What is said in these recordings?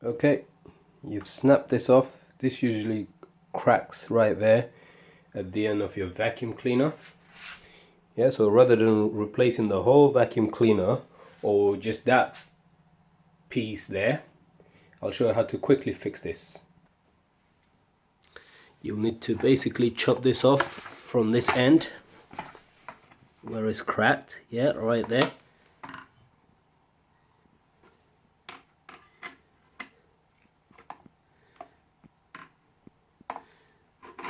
Okay, you've snapped this off. This usually cracks right there at the end of your vacuum cleaner. Yeah, so rather than replacing the whole vacuum cleaner or just that piece there, I'll show you how to quickly fix this. You'll need to basically chop this off from this end where it's cracked. Yeah, right there.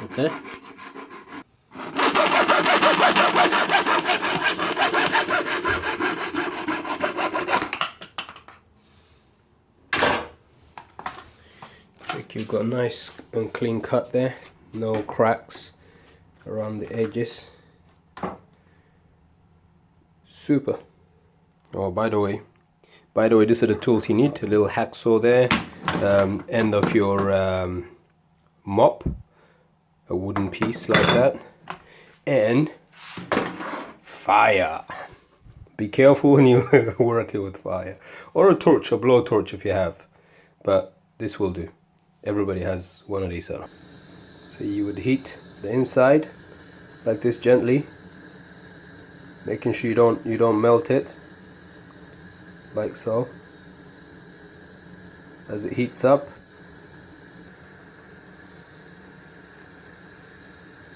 Okay. You've got a nice and clean cut there, no cracks around the edges. Super. Oh, by the way, these are the tools you need. A little hacksaw there, end of your mop, a wooden piece like that, and fire. Be careful when you working with fire, or a torch, a blowtorch if you have, but this will do. Everybody has one of these. So you would heat the inside like this gently, making sure you don't melt it, like so. As it heats up,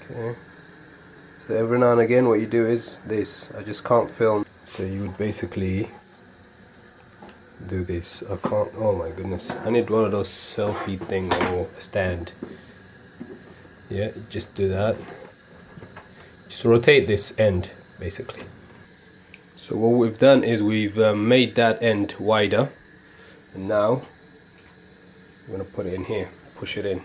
okay. So every now and again, what you do is this. I just can't film. So you would basically do this. I can't. Oh my goodness! I need one of those selfie thing or stand. Yeah, just do that. Just rotate this end basically. So what we've done is we've made that end wider, and now we're gonna put it in here, push it in.